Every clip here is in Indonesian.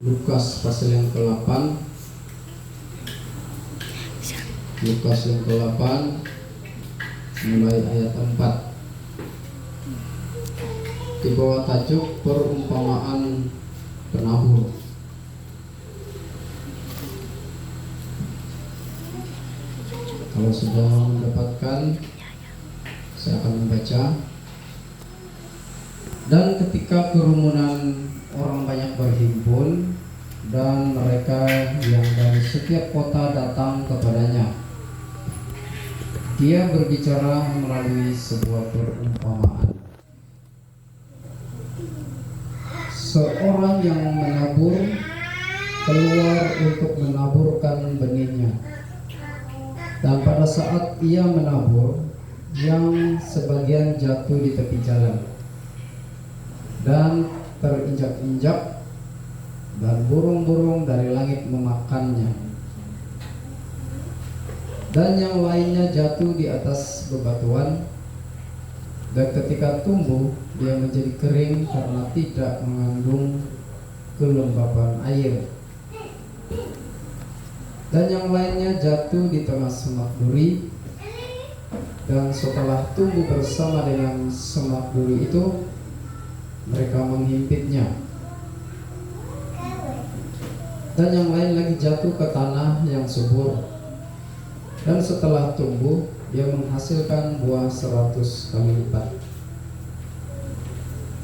Lukas pasal yang ke-8. Lukas yang ke-8 mulai ayat 4. Di bawah tajuk perumpamaan penabur. Kalau sudah mendapatkan, saya akan membaca. Dan ketika kerumunan orang banyak berhimpun dan mereka yang dari setiap kota datang kepadanya, dia berbicara melalui sebuah perumpamaan. Seorang yang menabur keluar untuk menaburkan benihnya, dan pada saat ia menabur, yang sebagian jatuh di tepi jalan dan terinjak-injak, dan burung-burung dari langit memakannya. Dan yang lainnya jatuh di atas bebatuan, dan ketika tumbuh dia menjadi kering karena tidak mengandung kelembapan air. Dan yang lainnya jatuh di tengah semak duri, dan setelah tumbuh bersama dengan semak duri itu, mereka menghimpitnya. Dan yang lain lagi jatuh ke tanah yang subur, dan setelah tumbuh dia menghasilkan buah 100 kali lipat.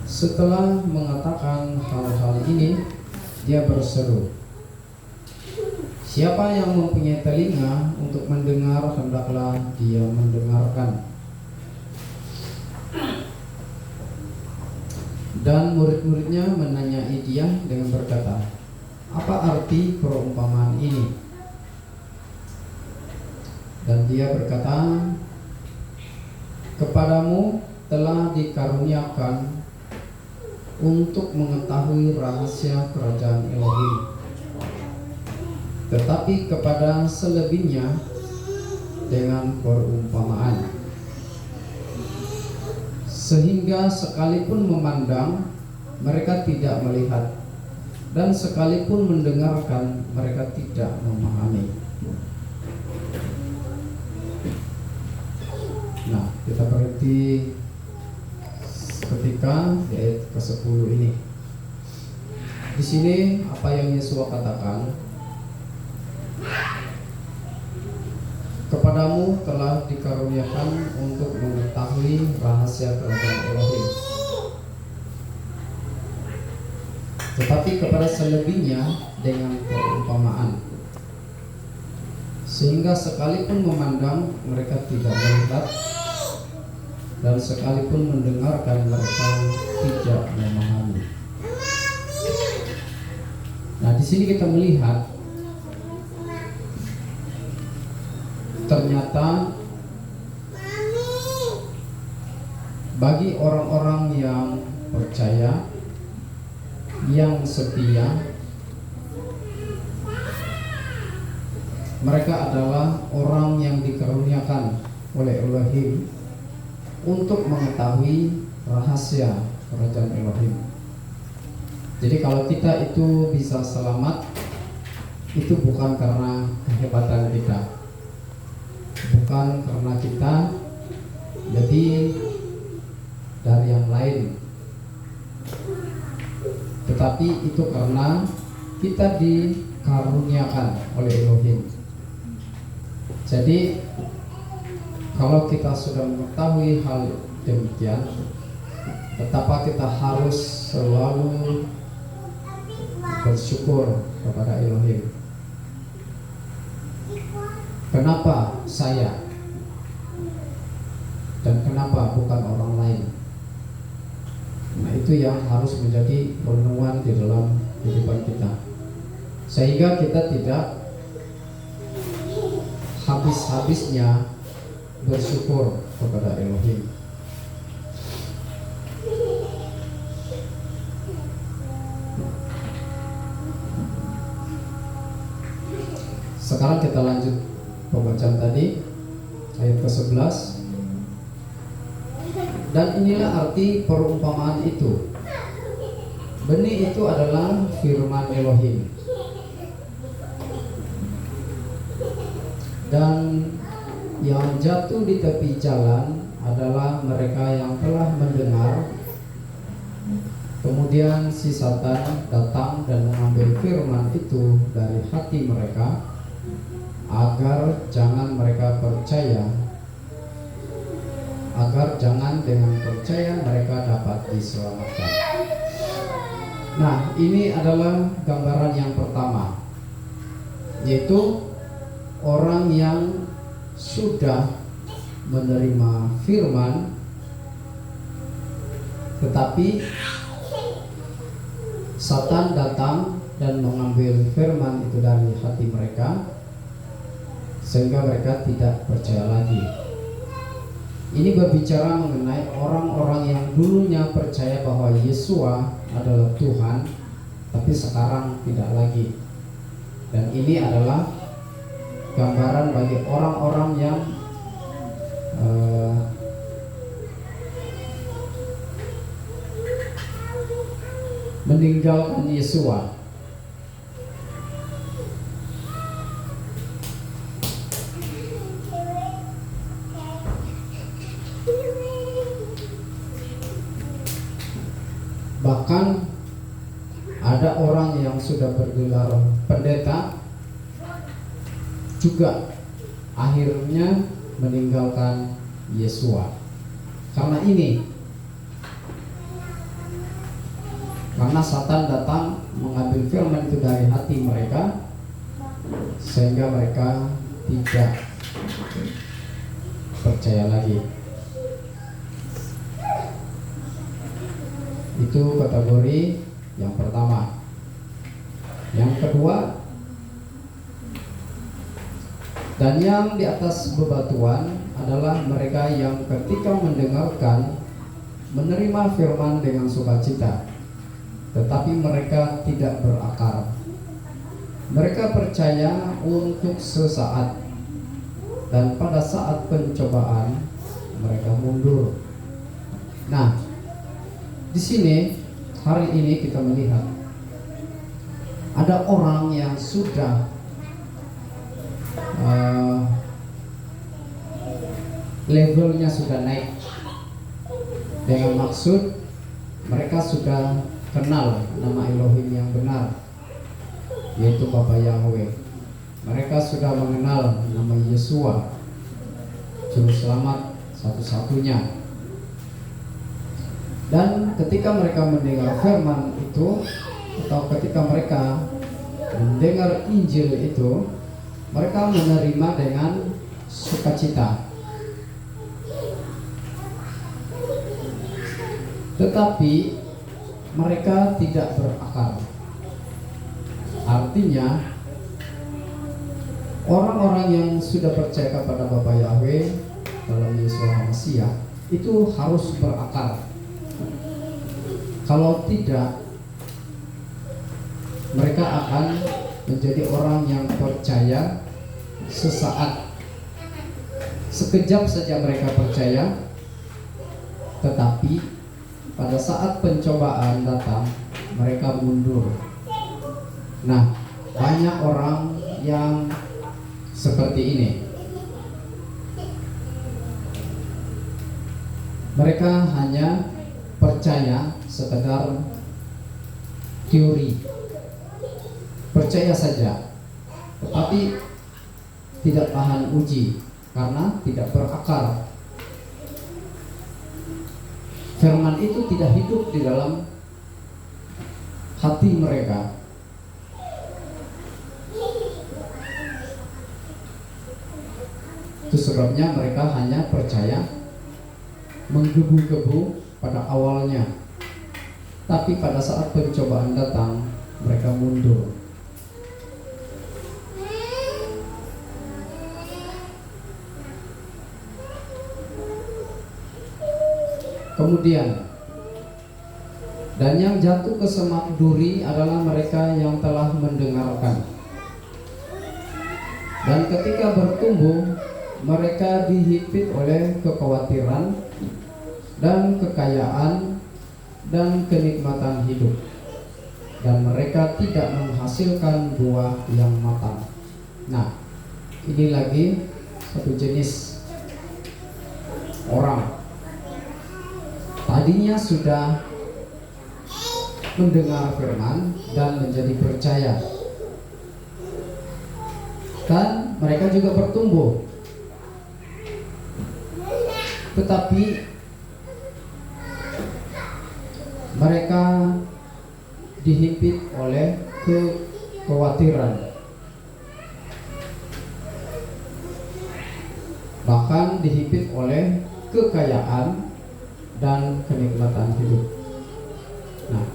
Setelah mengatakan hal-hal ini, dia berseru, "Siapa yang mempunyai telinga untuk mendengar, hendaklah dia mendengarkan." Dan murid-muridnya menanyai dia dengan berkata, "Apa arti perumpamaan ini?" Dan dia berkata, "Kepadamu telah dikaruniakan untuk mengetahui rahasia kerajaan Elohim, tetapi kepada selebihnya dengan perumpamaan, sehingga sekalipun memandang mereka tidak melihat, dan sekalipun mendengarkan mereka tidak memahami." Nah, kita berhenti ketika di ayat ke-10 ini. Di sini apa yang Yesus katakan? Kepadamu telah dikaruniakan untuk mengetahui rahasia kerajaan Elohim, tetapi kepada selebihnya dengan perumpamaan, sehingga sekalipun memandang mereka tidak melihat, dan sekalipun mendengarkan mereka tidak memahami. Nah, di sini kita melihat ternyata bagi orang-orang yang percaya, yang setia, mereka adalah orang yang dikaruniakan oleh Elohim untuk mengetahui rahasia kerajaan Elohim. Jadi kalau kita itu bisa selamat, itu bukan karena kehebatan kita, bukan karena kita lebih dari yang lain, tetapi itu karena kita dikaruniakan oleh Elohim. Jadi kalau kita sudah mengetahui hal demikian, betapa kita harus selalu bersyukur kepada Elohim. Kenapa saya? Dan kenapa bukan orang lain? Nah, itu yang harus menjadi renungan di dalam kehidupan kita, sehingga kita tidak habis-habisnya bersyukur kepada Elohim. Sekarang kita lanjut pembacaan tadi, ayat ke-11. Dan inilah arti perumpamaan itu. Benih itu adalah firman Elohim. Dan yang jatuh di tepi jalan adalah mereka yang telah mendengar. Kemudian si Satan datang dan mengambil firman itu dari hati mereka, agar jangan mereka percaya, agar jangan dengan percaya mereka dapat diselamatkan. Nah, ini adalah gambaran yang pertama, yaitu orang yang sudah menerima firman, tetapi Satan datang dan mengambil firman itu dari hati mereka, sehingga mereka tidak percaya lagi. Ini berbicara mengenai orang-orang yang dulunya percaya bahwa Yesua adalah Tuhan, tapi sekarang tidak lagi. Dan ini adalah gambaran bagi orang-orang yang meninggalkan Yesua. Bahkan ada orang yang sudah bergelar pendeta juga akhirnya meninggalkan Yesua. Karena Satan datang mengambil firman itu dari hati mereka, sehingga mereka tidak percaya lagi. Itu kategori yang pertama. Yang kedua, dan yang di atas bebatuan adalah mereka yang ketika mendengarkan menerima firman dengan sukacita, tetapi mereka tidak berakar. Mereka percaya untuk sesaat, dan pada saat pencobaan mereka mundur. Nah, di sini hari ini kita melihat ada orang yang sudah levelnya sudah naik, dengan maksud mereka sudah kenal nama Elohim yang benar, yaitu Bapa Yahweh. Mereka sudah mengenal nama Yesua, Juru Selamat satu-satunya. Dan ketika mereka mendengar firman itu, atau ketika mereka mendengar Injil itu, mereka menerima dengan sukacita. Tetapi mereka tidak berakar. Artinya, orang-orang yang sudah percaya kepada Bapa Yahweh dalam Yesus HaMashiach itu harus berakar. Kalau tidak, mereka akan menjadi orang yang percaya sesaat. Sekejap saja mereka percaya, tetapi pada saat pencobaan datang, mereka mundur. Nah, banyak orang yang seperti ini. Mereka hanya percaya sekedar teori, percaya saja, tetapi tidak tahan uji karena tidak berakar. Firman itu tidak hidup di dalam hati mereka. Itu sebabnya mereka hanya percaya menggebu-gebu pada awalnya, tapi pada saat pencobaan datang mereka mundur. Kemudian, dan yang jatuh ke semak duri adalah mereka yang telah mendengarkan, dan ketika bertumbuh mereka dihimpit oleh kekhawatiran dan kekayaan dan kenikmatan hidup, dan mereka tidak menghasilkan buah yang matang. Nah, ini lagi satu jenis orang. Tadinya sudah mendengar firman dan menjadi percaya, dan mereka juga bertumbuh, tetapi mereka dihimpit oleh kekhawatiran, bahkan dihimpit oleh kekayaan dan kenikmatan hidup. Nah,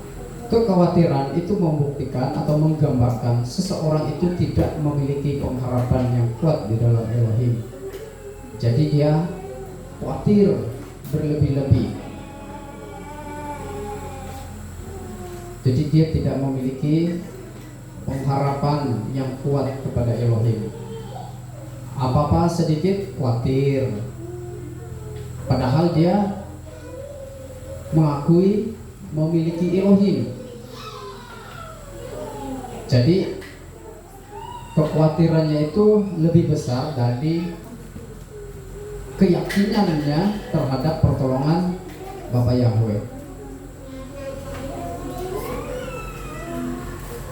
kekhawatiran itu membuktikan atau menggambarkan seseorang itu tidak memiliki pengharapan yang kuat di dalam Elohim. Jadi dia khawatir berlebih-lebih. Jadi dia tidak memiliki pengharapan yang kuat kepada Elohim. Apa-apa sedikit khawatir, padahal dia mengakui memiliki Elohim. Jadi kekhawatirannya itu lebih besar dari keyakinannya terhadap pertolongan Bapa Yahweh.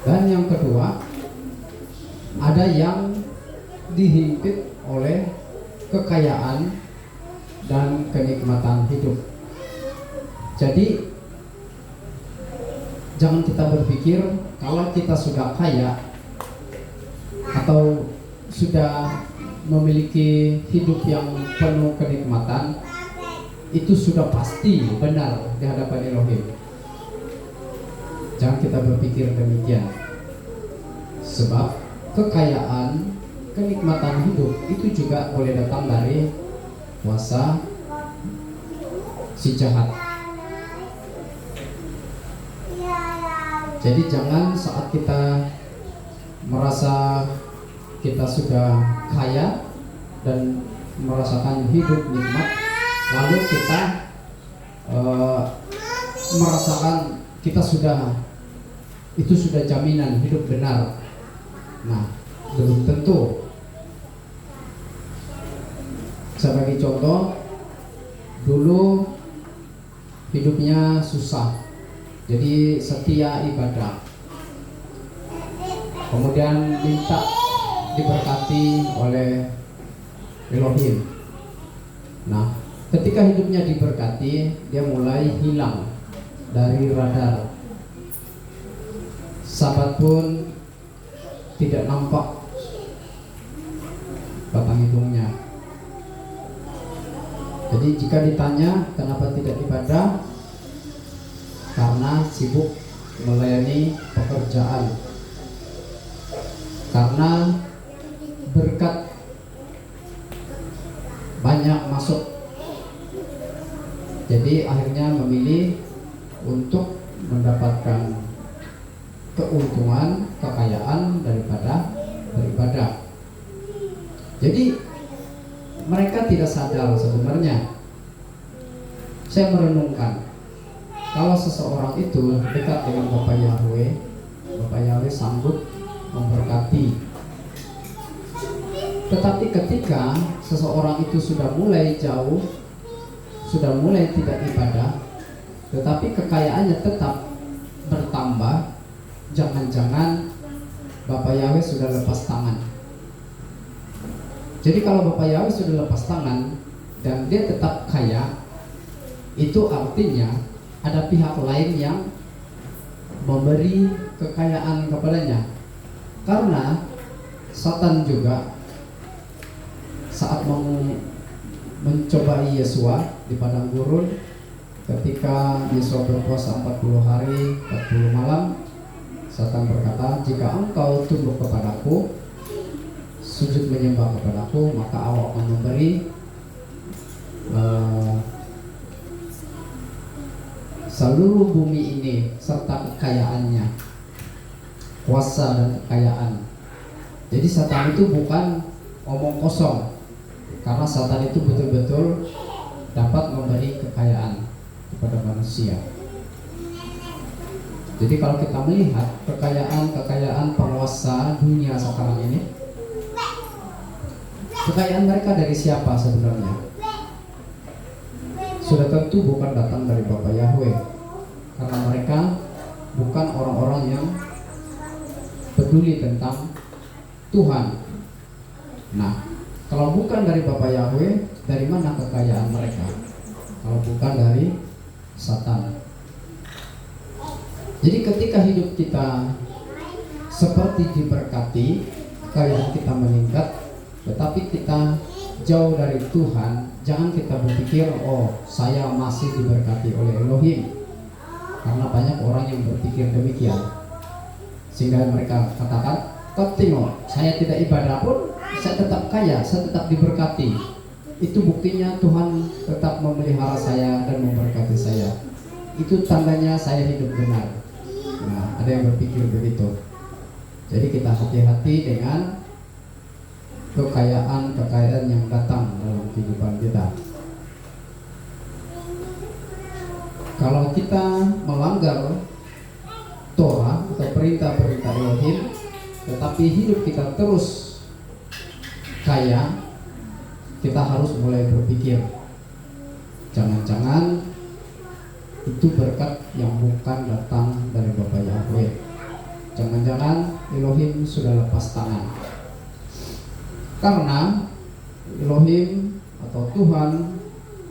Dan yang kedua, ada yang dihimpit oleh kekayaan dan kenikmatan hidup. Jadi jangan kita berpikir kalau kita sudah kaya atau sudah memiliki hidup yang penuh kenikmatan, itu sudah pasti benar di hadapan Elohim. Jangan kita berpikir demikian, sebab kekayaan, kenikmatan hidup itu juga boleh datang dari kuasa si jahat. Jadi jangan saat kita merasa kita sudah kaya dan merasakan hidup nikmat, lalu kita merasakan kita itu sudah jaminan hidup benar. Nah, belum tentu. Sebagai contoh, dulu hidupnya susah, jadi setia ibadah, kemudian minta diberkati oleh Elohim. Nah, ketika hidupnya diberkati, dia mulai hilang dari radar. Sabat pun tidak nampak batang hidungnya. Jadi jika ditanya kenapa tidak ibadah, karena sibuk melayani pekerjaan, karena berkat banyak masuk, jadi akhirnya memilih untuk mendapatkan keuntungan, kekayaan daripada beribadah. Jadi mereka tidak sadar sebenarnya. Saya merenungkan, kalau seseorang itu dekat dengan Bapa Yahweh, Bapa Yahweh sanggup memberkati. Tetapi ketika seseorang itu sudah mulai jauh, sudah mulai tidak ibadah, tetapi kekayaannya tetap bertambah, jangan-jangan Bapa Yahweh sudah lepas tangan. Jadi kalau Bapa Yahweh sudah lepas tangan dan dia tetap kaya, itu artinya ada pihak lain yang memberi kekayaan kepadanya. Karena Satan juga saat mencobai Yesua di padang gurun, ketika Yesua berpuasa 40 hari 40 malam, Satan berkata, jika engkau tunduk kepadaku, sujud menyembah kepadaku, maka aku akan memberi seluruh bumi ini serta kekayaannya, kuasa dan kekayaan. Jadi Satan itu bukan omong kosong, karena Satan itu betul-betul dapat memberi kekayaan kepada manusia. Jadi kalau kita melihat kekayaan penguasa dunia sekarang ini, kekayaan mereka dari siapa sebenarnya? Sudah tentu bukan datang dari Bapa Yahweh, karena mereka bukan orang-orang yang peduli tentang Tuhan. Nah, kalau bukan dari Bapa Yahweh, dari mana kekayaan mereka? Kalau bukan dari Satan. Jadi ketika hidup kita seperti diberkati, kekayaan kita meningkat, tetapi kita jauh dari Tuhan, jangan kita berpikir, oh saya masih diberkati oleh Elohim. Karena banyak orang yang berpikir demikian, sehingga mereka katakan, kau tengok, saya tidak ibadah pun, saya tetap kaya, saya tetap diberkati. Itu buktinya Tuhan tetap memelihara saya dan memberkati saya. Itu tandanya saya hidup benar. Nah, ada yang berpikir begitu. Jadi kita hati-hati dengan kekayaan yang datang dalam kehidupan kita. Kalau kita melanggar Torah atau perintah-perintah Elohim, tetapi hidup kita terus kaya, kita harus mulai berpikir, jangan-jangan itu berkat yang bukan datang dari Bapa Yahweh. Jangan-jangan Elohim sudah lepas tangan. Karena Elohim atau Tuhan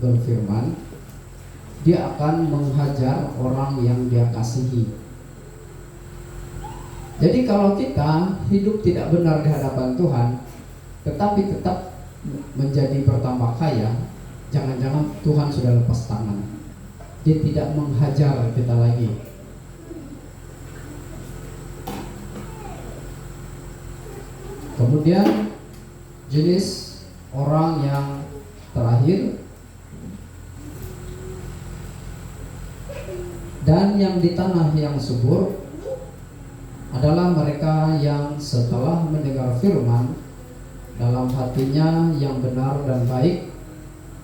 berfirman, Dia akan menghajar orang yang Dia kasihi. Jadi kalau kita hidup tidak benar di hadapan Tuhan, tetapi tetap menjadi bertambah kaya, jangan-jangan Tuhan sudah lepas tangan. Dia tidak menghajar kita lagi. Kemudian jenis orang yang terakhir dan yang di tanah yang subur adalah mereka yang setelah mendengar firman dalam hatinya yang benar dan baik,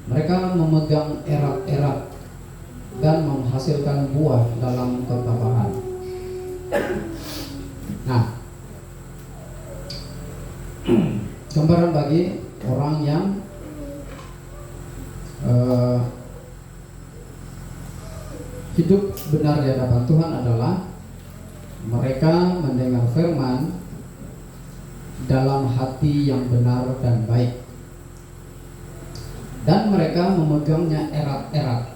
mereka memegang erat-erat dan menghasilkan buah dalam ketabahan. Nah, gambaran bagi orang yang hidup benar di hadapan Tuhan adalah mereka mendengar firman dalam hati yang benar dan baik, dan mereka memegangnya erat-erat.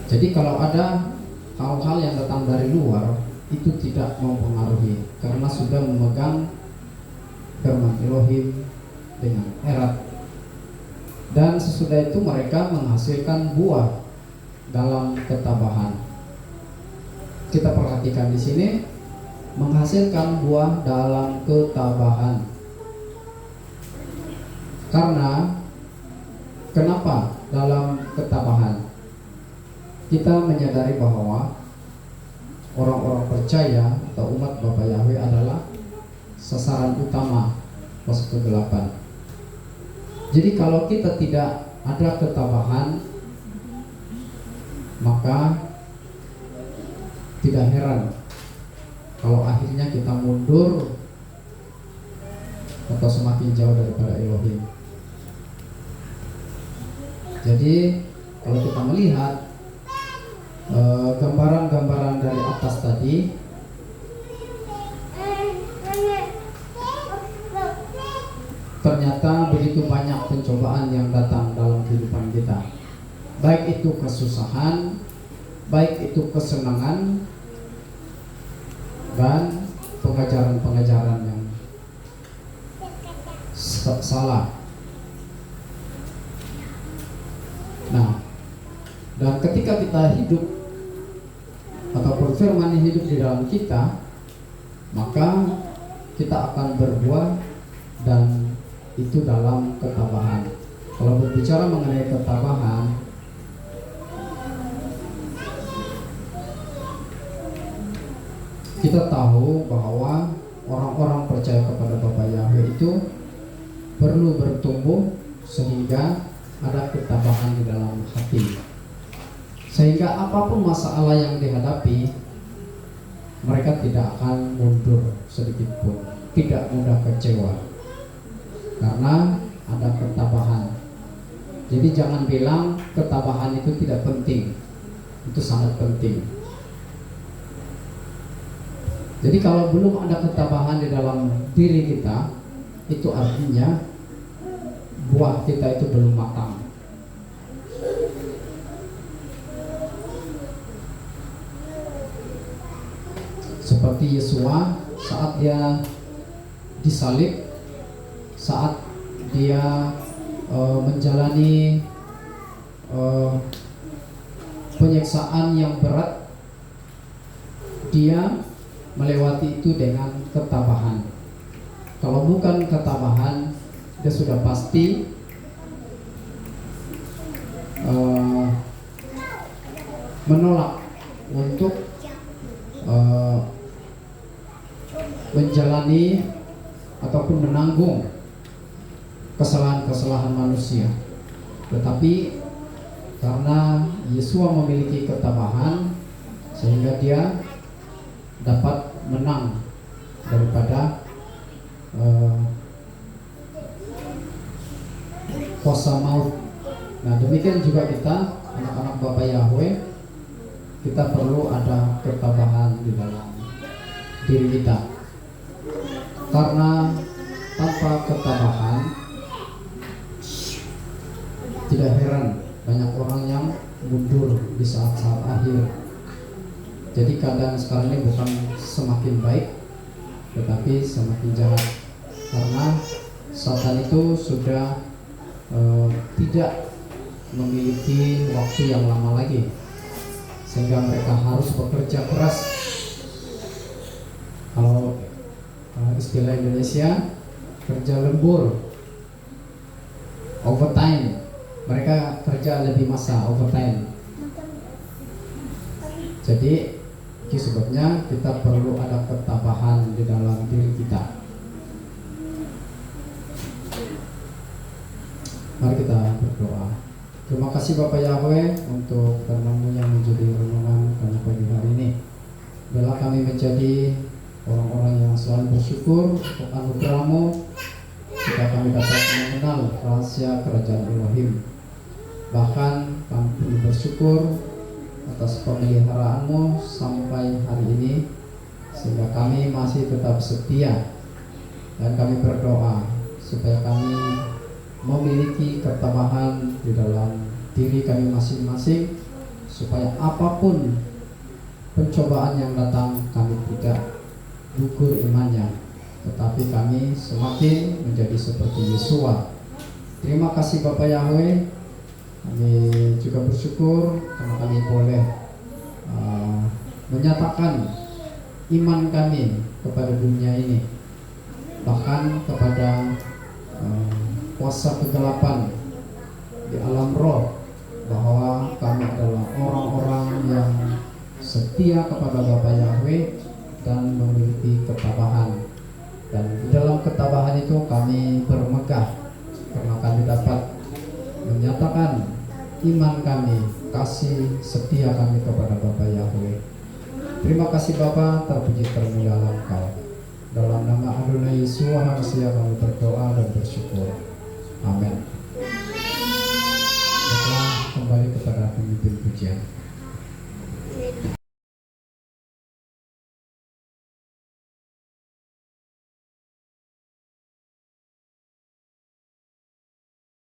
Jadi kalau ada hal-hal yang datang dari luar, itu tidak mempengaruhi, karena sudah memegang firman Elohim dengan erat. Dan sesudah itu mereka menghasilkan buah dalam ketabahan. Kita perhatikan di sini, menghasilkan buah dalam ketabahan. Karena kenapa dalam ketabahan? Kita menyadari bahwa orang-orang percaya atau umat Bapa Yahweh adalah sasaran utama pos kegelapan. Jadi kalau kita tidak ada ketabahan, maka tidak heran kalau akhirnya kita mundur atau semakin jauh daripada Elohim. Jadi kalau kita melihat gambaran-gambaran dari atas tadi, ternyata begitu banyak pencobaan yang datang dalam kehidupan kita, baik itu kesusahan, baik itu kesenangan, dan pengajaran-pengajaran yang salah. Nah, dan ketika kita hidup ataupun firman yang hidup di dalam kita, maka kita akan berbuah, dan itu dalam ketabahan. Kalau berbicara mengenai ketabahan, kita tahu bahwa orang-orang percaya kepada Bapa Yahweh itu perlu bertumbuh sehingga ada ketabahan di dalam hati. Sehingga apapun masalah yang dihadapi, mereka tidak akan mundur sedikit pun, tidak mudah kecewa, karena ada ketabahan. Jadi jangan bilang ketabahan itu tidak penting, itu sangat penting. Jadi kalau belum ada ketabahan di dalam diri kita, itu artinya buah kita itu belum matang. Seperti Yesus saat dia disalib, saat dia menjalani penyiksaan yang berat, dia melewati itu dengan ketabahan. Kalau bukan ketabahan, dia sudah pasti menolak untuk menjalani ataupun menanggung kesalahan-kesalahan manusia. Tetapi karena Yesus memiliki ketabahan, sehingga dia dapat menang daripada kuasa maut. Nah, demikian juga kita, anak-anak Bapa Yahweh, kita perlu ada ketabahan di dalam diri kita. Karena tanpa ketabahan, tidak heran banyak orang yang mundur di saat-saat akhir. Jadi keadaan sekarang ini bukan semakin baik, tetapi semakin jahat, karena Satan itu sudah tidak memiliki waktu yang lama lagi, sehingga mereka harus bekerja keras. Kalau istilah Indonesia, kerja lembur, overtime. Mereka kerja lebih masa overtime. Jadi itu sebabnya kita perlu ada ketabahan di dalam diri kita. Mari kita berdoa. Terima kasih Bapak Yahweh untuk firman-Mu yang menjadi renungan kami pagi hari ini. Biarlah kami menjadi orang-orang yang selalu bersyukur untuk anugerah-Mu, supaya kami dapat mengenal rahasia kerajaan Elohim. Bahkan kami perlu bersyukur atas pemeliharaan-Mu sampai hari ini, sehingga kami masih tetap setia. Dan kami berdoa supaya kami memiliki ketabahan di dalam diri kami masing-masing, supaya apapun pencobaan yang datang, kami tidak gugur imannya, tetapi kami semakin menjadi seperti Yesus. Terima kasih Bapak Yahweh. Kami juga bersyukur karena kami boleh menyatakan iman kami kepada dunia ini, bahkan kepada kuasa kegelapan di alam roh, bahwa kami adalah orang-orang yang setia kepada Bapa Yahweh dan memiliki ketabahan. Dan di dalam ketabahan itu kami bermegah, karena kami dapat menyatakan iman kami, kasih setia kami kepada Bapa Yahweh. Terima kasih Bapa, terpuji termulialah Engkau. Dalam nama Adonai Yesus Hamasiah kami berdoa dan bersyukur. Amin. Kita kembali kepada pemimpin pujian.